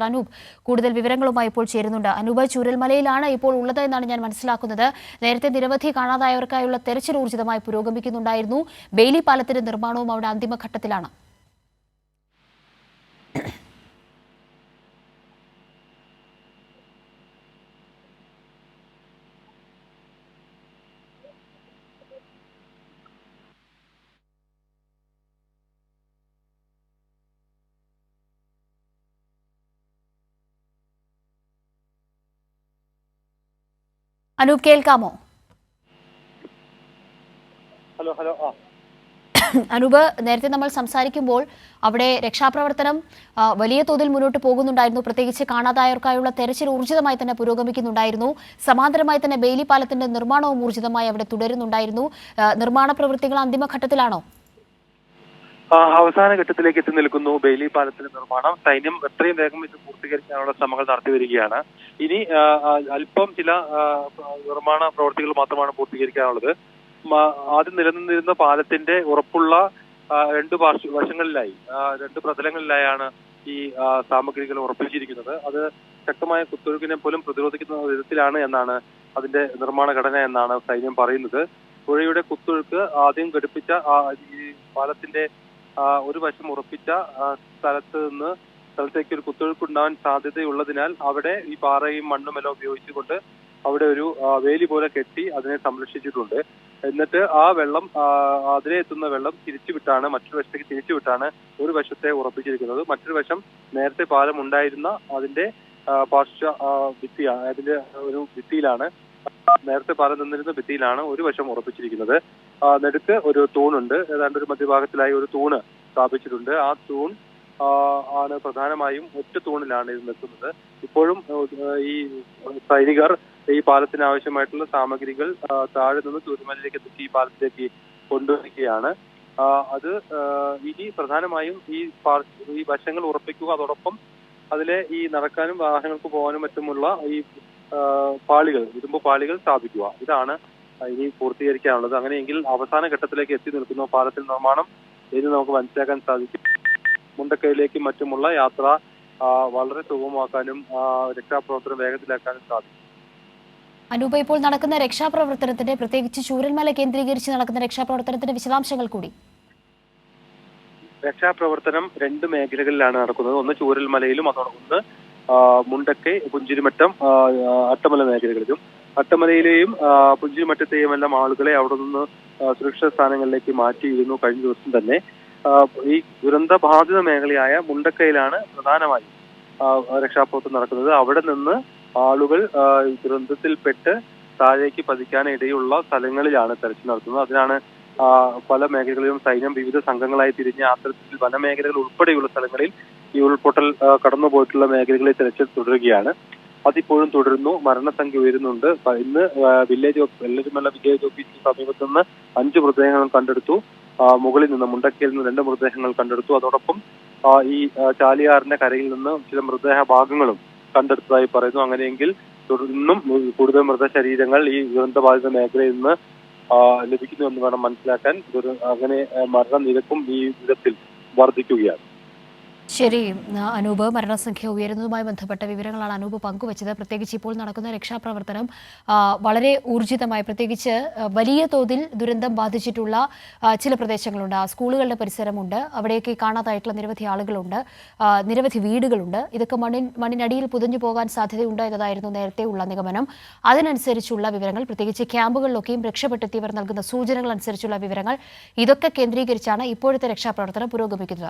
അനൂപ് കൂടുതൽ വിവരങ്ങളുമായി ഇപ്പോൾ ചേരുന്നുണ്ട്. അനൂപ്, ചൂരൽമലയിലാണ് ഇപ്പോൾ ഉള്ളത് എന്നാണ് ഞാൻ മനസ്സിലാക്കുന്നത്. നേരത്തെ നിരവധി കാണാതായവർക്കായുള്ള തെരച്ചിൽ ഊർജിതമായി പുരോഗമിക്കുന്നുണ്ടായിരുന്നു. ബെയിലി പാലത്തിന്റെ നിർമ്മാണവും അവിടെ അന്തിമഘട്ടത്തിലാണ്. അനൂപ്, കേൾക്കാമോ? ഹലോ ഹലോ അനൂപ്, നേരത്തെ നമ്മൾ സംസാരിക്കുമ്പോൾ അവിടെ രക്ഷാപ്രവർത്തനം വലിയ തോതിൽ മുന്നോട്ട് പോകുന്നുണ്ടായിരുന്നു. പ്രത്യേകിച്ച് കാണാതായവർക്കായുള്ള തെരച്ചിൽ ഊർജിതമായി തന്നെ പുരോഗമിക്കുന്നുണ്ടായിരുന്നു. സമാന്തരമായി തന്നെ ബെയിലി പാലത്തിന്റെ നിർമ്മാണവും ഊർജിതമായി അവിടെ തുടരുന്നുണ്ടായിരുന്നു. നിർമ്മാണ പ്രവൃത്തികൾ അന്തിമഘട്ടത്തിലാണോ? അവസാന ഘട്ടത്തിലേക്ക് എത്തി നിൽക്കുന്നു ബെയിലി പാലത്തിന്റെ നിർമ്മാണം. സൈന്യം എത്രയും വേഗം ഇത് പൂർത്തീകരിക്കാനുള്ള ശ്രമങ്ങൾ നടത്തി വരികയാണ്. ഇനി അല്പം ചില നിർമ്മാണ പ്രവൃത്തികൾ മാത്രമാണ് പൂർത്തീകരിക്കാനുള്ളത്. ആദ്യം നിലനിന്നിരുന്ന പാലത്തിന്റെ ഉറപ്പുള്ള രണ്ട് വശങ്ങളിലായി, രണ്ട് പ്രതലങ്ങളിലായാണ് ഈ സാമഗ്രികൾ ഉറപ്പിച്ചിരിക്കുന്നത്. അത് ശക്തമായ കുത്തൊഴുക്കിനെ പോലും പ്രതിരോധിക്കുന്ന വിധത്തിലാണ് എന്നാണ് അതിന്റെ നിർമ്മാണ ഘടന എന്നാണ് സൈന്യം പറയുന്നത്. പുഴയുടെ കുത്തൊഴുക്ക് ആദ്യം ഘടിപ്പിച്ച ഈ പാലത്തിന്റെ ഒരു വശം ഉറപ്പിച്ച സ്ഥലത്തേക്ക് ഒരു കുത്തൊഴുക്ക് ഉണ്ടാവാൻ സാധ്യതയുള്ളതിനാൽ അവിടെ ഈ പാറയും മണ്ണുമെല്ലാം ഉപയോഗിച്ചുകൊണ്ട് അവിടെ ഒരു വേലി പോലെ കെട്ടി അതിനെ സംരക്ഷിച്ചിട്ടുണ്ട്. എന്നിട്ട് ആ വെള്ളം, അതിലെ എത്തുന്ന വെള്ളം തിരിച്ചുവിട്ടാണ്, മറ്റൊരു വശത്തേക്ക് തിരിച്ചുവിട്ടാണ് ഒരു വശത്തെ ഉറപ്പിച്ചിരിക്കുന്നത്. മറ്റൊരു വശം നേരത്തെ പാലം ഉണ്ടായിരുന്ന അതിന്റെ പാർശ്വ ഭിത്തിയാണ്, അതിന്റെ ഒരു ഭിത്തിയിലാണ്, നേരത്തെ പാലം നിന്നിരുന്ന ഭിത്തിയിലാണ് ഒരു വശം ഉറപ്പിച്ചിരിക്കുന്നത്. നടുക്ക് ഒരു തൂണുണ്ട്. ഏതാണ്ട് ഒരു മധ്യഭാഗത്തിലായി ഒരു തൂണ് സ്ഥാപിച്ചിട്ടുണ്ട്. ആ തൂൺ ആണ് പ്രധാനമായും ഒറ്റ തൂണിലാണ് ഇത് നിൽക്കുന്നത്. ഇപ്പോഴും ഈ സൈനികർ ഈ പാലത്തിന് ആവശ്യമായിട്ടുള്ള സാമഗ്രികൾ താഴെ നിന്ന് ചൂരൽമലയിലേക്ക് എത്തിച്ച് ഈ പാലത്തിലേക്ക് കൊണ്ടുവരികയാണ്. അത് ഇനി പ്രധാനമായും ഈ വശങ്ങൾ ഉറപ്പിക്കുക, അതോടൊപ്പം അതിലെ ഈ നടക്കാനും വാഹനങ്ങൾക്ക് പോകാനും മറ്റുമുള്ള ഈ പാളികൾ, ഇരുമ്പ് പാളികൾ സ്ഥാപിക്കുക. ഇതാണ് ഇനി പൂർത്തീകരിക്കാനുള്ളത്. അങ്ങനെയെങ്കിൽ അവസാന ഘട്ടത്തിലേക്ക് എത്തി നിൽക്കുന്ന പാലത്തിൽ നിർമ്മാണം ഇത് നമുക്ക് മനസ്സിലാക്കാൻ സാധിക്കും. മുണ്ടക്കയിലേക്കും മറ്റുമുള്ള യാത്ര വളരെ സുഗമമാക്കാനും രക്ഷാപ്രവർത്തനം വേഗത്തിലാക്കാനും സാധിക്കും. അനൂപ്, ഇപ്പോൾ നടക്കുന്ന രക്ഷാപ്രവർത്തനത്തിന്റെ, പ്രത്യേകിച്ച് ചൂരൽമല കേന്ദ്രീകരിച്ച് നടക്കുന്ന രക്ഷാപ്രവർത്തനത്തിന്റെ വിശദാംശങ്ങൾ കൂടി. രക്ഷാപ്രവർത്തനം രണ്ട് മേഖലകളിലാണ് നടക്കുന്നത്. ഒന്ന് ചൂരൽമലയിലും അതോടൊപ്പം മുണ്ടക്കൈ, പുഞ്ചിരിമറ്റം, അട്ടമല മേഖലകളിലും. അട്ടമലയിലെയും പുഞ്ചിരിമറ്റത്തെയും എല്ലാം ആളുകളെ അവിടെ നിന്ന് സുരക്ഷിത സ്ഥാനങ്ങളിലേക്ക് മാറ്റിയിരുന്നു കഴിഞ്ഞ ദിവസം തന്നെ. ഈ ദുരന്ത ബാധിത മേഖലയായ മുണ്ടക്കയിലാണ് പ്രധാനമായും രക്ഷാപ്രവർത്തനം നടക്കുന്നത്. അവിടെ നിന്ന് ആളുകൾ ദുരന്തത്തിൽപ്പെട്ട് താഴേക്ക് പതിക്കാനിടയുള്ള സ്ഥലങ്ങളിലാണ് തെരച്ചിൽ നടത്തുന്നത്. അതിനാണ് പല മേഖലകളിലും സൈന്യം വിവിധ സംഘങ്ങളായി തിരിഞ്ഞ് അത്തരത്തിൽ വനമേഖലകൾ ഉൾപ്പെടെയുള്ള സ്ഥലങ്ങളിൽ ഈ ഉൾപൊട്ടൽ കടന്നുപോയിട്ടുള്ള മേഖലകളിൽ തെരച്ചിൽ തുടരുകയാണ്. അതിപ്പോഴും തുടരുന്നു. മരണസംഖ്യ ഉയരുന്നുണ്ട്. ഇന്ന് വെള്ളരിമല വില്ലേജ് ഓഫീസിന് സമീപത്തു നിന്ന് 5 മൃതദേഹങ്ങൾ കണ്ടെടുത്തു. മുകളിൽ നിന്ന് മുണ്ടക്കയിൽ നിന്ന് 2 മൃതദേഹങ്ങൾ കണ്ടെടുത്തു. അതോടൊപ്പം ഈ ചാലിയാറിന്റെ കരയിൽ നിന്ന് ചില മൃതദേഹ ഭാഗങ്ങളും കണ്ടെടുത്തതായി പറയുന്നു. അങ്ങനെയെങ്കിൽ തുടർന്നും കൂടുതൽ മൃതശരീരങ്ങൾ ഈ ദുരന്തബാധിത മേഖലയിൽ നിന്ന് ലഭിക്കുന്നു എന്ന് വേണം മനസ്സിലാക്കാൻ. അങ്ങനെ മരണനിരക്കും ഈ വിധത്തിൽ വർദ്ധിക്കുകയാണ്. ശരി അനൂപ്, മരണസംഖ്യ ഉയരുന്നതുമായി ബന്ധപ്പെട്ട വിവരങ്ങളാണ് അനൂപ് പങ്കുവച്ചത്. പ്രത്യേകിച്ച് ഇപ്പോൾ നടക്കുന്ന രക്ഷാപ്രവർത്തനം വളരെ ഊർജിതമായി, പ്രത്യേകിച്ച് വലിയ തോതിൽ ദുരന്തം ബാധിച്ചിട്ടുള്ള ചില പ്രദേശങ്ങളുണ്ട്. സ്കൂളുകളുടെ പരിസരമുണ്ട്, അവിടെയൊക്കെ കാണാതായിട്ടുള്ള നിരവധി ആളുകളുണ്ട്, നിരവധി വീടുകളുണ്ട്. ഇതൊക്കെ മണ്ണിനടിയിൽ പുതഞ്ഞു പോകാൻ സാധ്യതയുണ്ട് എന്നതായിരുന്നു നേരത്തെയുള്ള നിഗമനം. അതിനനുസരിച്ചുള്ള വിവരങ്ങൾ, പ്രത്യേകിച്ച് ക്യാമ്പുകളിലൊക്കെയും രക്ഷപ്പെട്ടെത്തിയവർ നൽകുന്ന സൂചനകൾ അനുസരിച്ചുള്ള വിവരങ്ങൾ, ഇതൊക്കെ കേന്ദ്രീകരിച്ചാണ് ഇപ്പോഴത്തെ രക്ഷാപ്രവർത്തനം പുരോഗമിക്കുന്നത്.